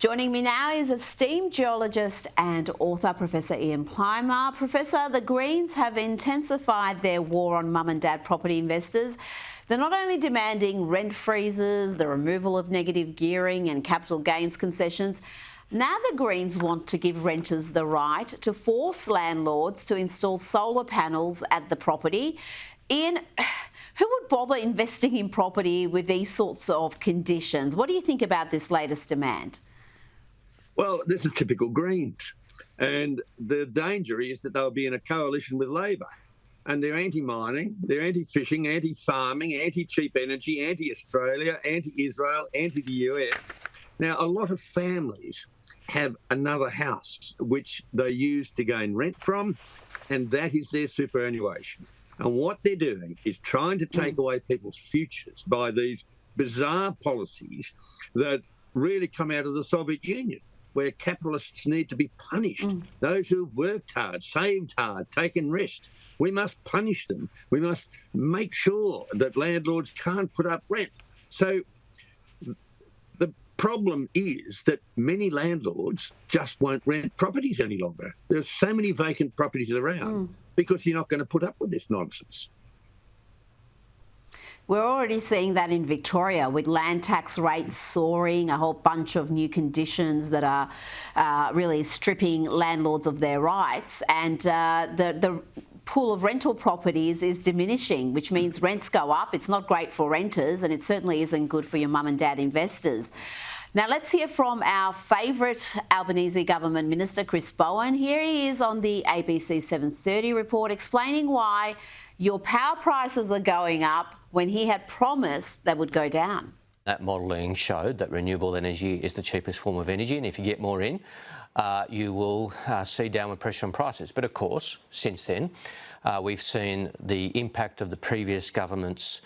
Joining me now is esteemed geologist and author Professor Ian Plimer. Professor, the Greens have intensified their war on mum and dad property investors. They're not only demanding rent freezes, the removal of negative gearing and capital gains concessions. Now the Greens want to give renters the right to force landlords to install solar panels at the property. Ian, who would bother investing in property with these sorts of conditions? What do you think about this latest demand? Well, this is typical Greens. And the danger is that they'll be in a coalition with Labor. And they're anti-mining, they're anti-fishing, anti-farming, anti-cheap energy, anti-Australia, anti-Israel, anti-the US. Now, a lot of families have another house which they use to gain rent from, and that is their superannuation. And what they're doing is trying to take away people's futures by these bizarre policies that really come out of the Soviet Union, where capitalists need to be punished. Those who've worked hard, saved hard, taken risks, we must punish them. We must make sure that landlords can't put up rent. So the problem is that many landlords just won't rent properties any longer. There's so many vacant properties around because you're not going to put up with this nonsense. We're already seeing that in Victoria with land tax rates soaring, a whole bunch of new conditions that are really stripping landlords of their rights, and the pool of rental properties is diminishing, which means rents go up. It's not great for renters, and it certainly isn't good for your mum and dad investors. Now let's hear from our favourite Albanese government minister, Chris Bowen. Here he is on the ABC 7:30 report explaining why your power prices are going up when he had promised they would go down. That modelling showed that renewable energy is the cheapest form of energy, and if you get more in, you will see downward pressure on prices. But of course, since then, we've seen the impact of the previous government's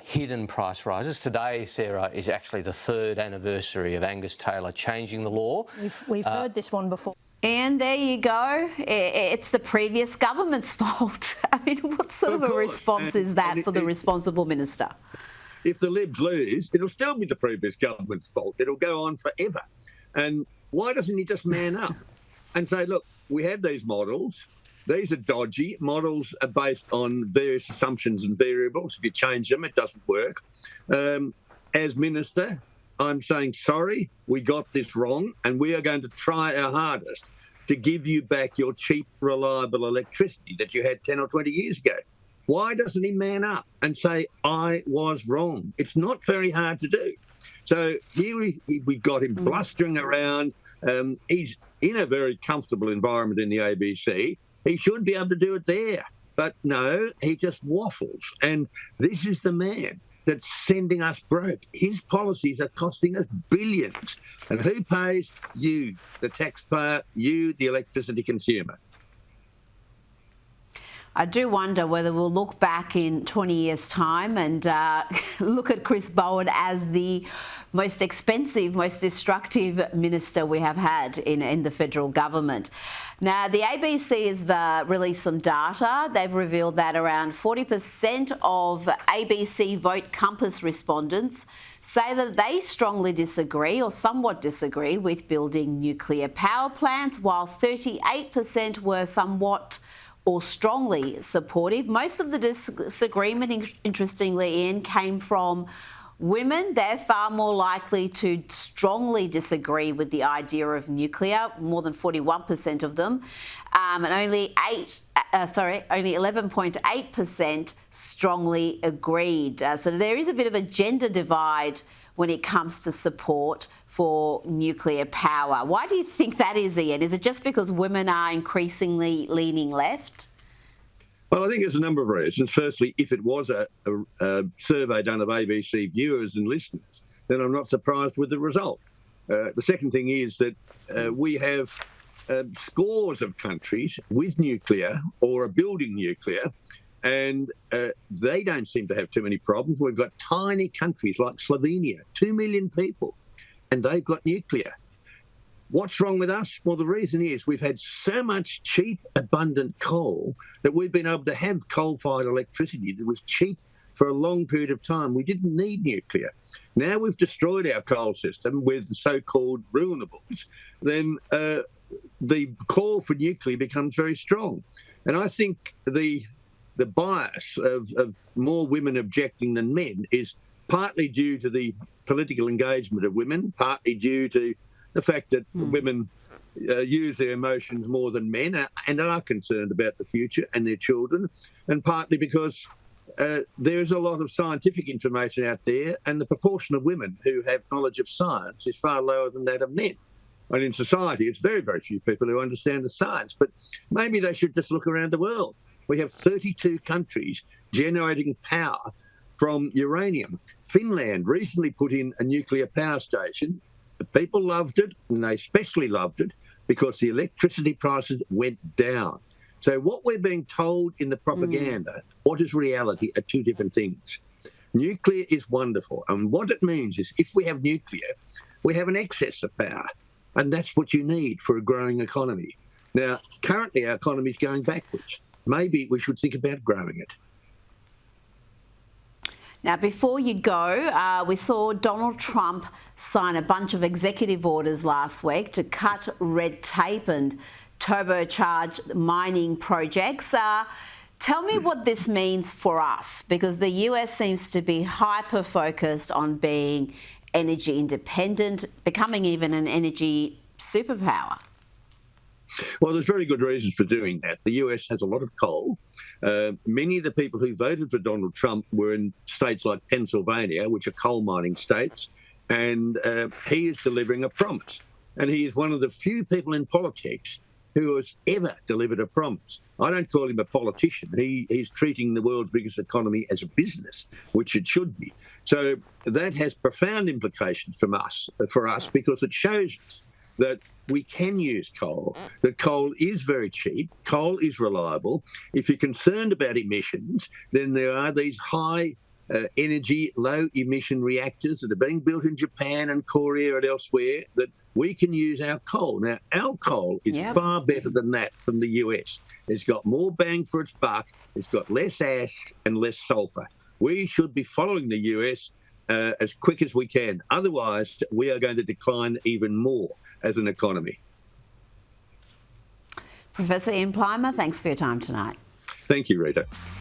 hidden price rises. Today, Sarah, is actually the 3rd anniversary of Angus Taylor changing the law. We've heard this one before. And there you go. It's the previous government's fault. I mean, what sort of a response is that for the responsible minister? If the Libs lose, it'll still be the previous government's fault. It'll go on forever. And why doesn't he just man up and say, look, we had these models. These are dodgy. Models are based on various assumptions and variables. If you change them, it doesn't work. As minister, I'm saying, sorry, we got this wrong, and we are going to try our hardest to give you back your cheap, reliable electricity that you had 10 or 20 years ago. Why doesn't he man up and say, I was wrong? It's not very hard to do. So here we got him blustering around. He's in a very comfortable environment in the ABC. He should be able to do it there. But no, he just waffles. And this is the man that's sending us broke. His policies are costing us billions. And who pays? You, the taxpayer, you, the electricity consumer. I do wonder whether we'll look back in 20 years' time and look at Chris Bowen as the most expensive, most destructive minister we have had in the federal government. Now, the ABC has released some data. They've revealed that around 40% of ABC Vote Compass respondents say that they strongly disagree or somewhat disagree with building nuclear power plants, while 38% were somewhat or strongly supportive. Most of the disagreement, interestingly, Ian, came from women. They're far more likely to strongly disagree with the idea of nuclear, more than 41% of them, and only 11.8% strongly agreed. So there is a bit of a gender divide when it comes to support for nuclear power. Why do you think that is, Ian? Is it just because women are increasingly leaning left? Well, I think there's a number of reasons. Firstly, if it was a survey done of ABC viewers and listeners, then I'm not surprised with the result. The second thing is that we have scores of countries with nuclear or are building nuclear, and they don't seem to have too many problems. We've got tiny countries like Slovenia, 2 million people, and they've got nuclear. What's wrong with us? Well, the reason is we've had so much cheap, abundant coal that we've been able to have coal-fired electricity that was cheap, for a long period of time. We didn't need nuclear. Now we've destroyed our coal system with the so-called renewables, then the call for nuclear becomes very strong. And I think the bias of more women objecting than men is partly due to the political engagement of women, partly due to the fact that women use their emotions more than men and are concerned about the future and their children, and partly because there is a lot of scientific information out there, and the proportion of women who have knowledge of science is far lower than that of men. And in society, it's very, very few people who understand the science, but maybe they should just look around the world. We have 32 countries generating power from uranium. Finland recently put in a nuclear power station. The people loved it, and they especially loved it because the electricity prices went down. So what we're being told in the propaganda, what is reality, are two different things. Nuclear is wonderful, and what it means is if we have nuclear, we have an excess of power, and that's what you need for a growing economy. Now, currently our economy is going backwards. Maybe we should think about growing it. Now, before you go, we saw Donald Trump sign a bunch of executive orders last week to cut red tape and turbocharge mining projects. Tell me what this means for us, because the US seems to be hyper-focused on being energy independent, becoming even an energy superpower. Well, there's very good reasons for doing that. The US has a lot of coal. Many of the people who voted for Donald Trump were in states like Pennsylvania, which are coal mining states, and he is delivering a promise. And he is one of the few people in politics who has ever delivered a promise. I don't call him a politician. He's treating the world's biggest economy as a business, which it should be. So that has profound implications for us because it shows us that we can use coal, that coal is very cheap, coal is reliable. If you're concerned about emissions, then there are these high energy, low emission reactors that are being built in Japan and Korea and elsewhere that we can use our coal. Now, our coal is far better than that from the US. It's got more bang for its buck, it's got less ash and less sulphur. We should be following the US as quick as we can. Otherwise, we are going to decline even more as an economy. Professor Ian Plimer, thanks for your time tonight. Thank you, Rita.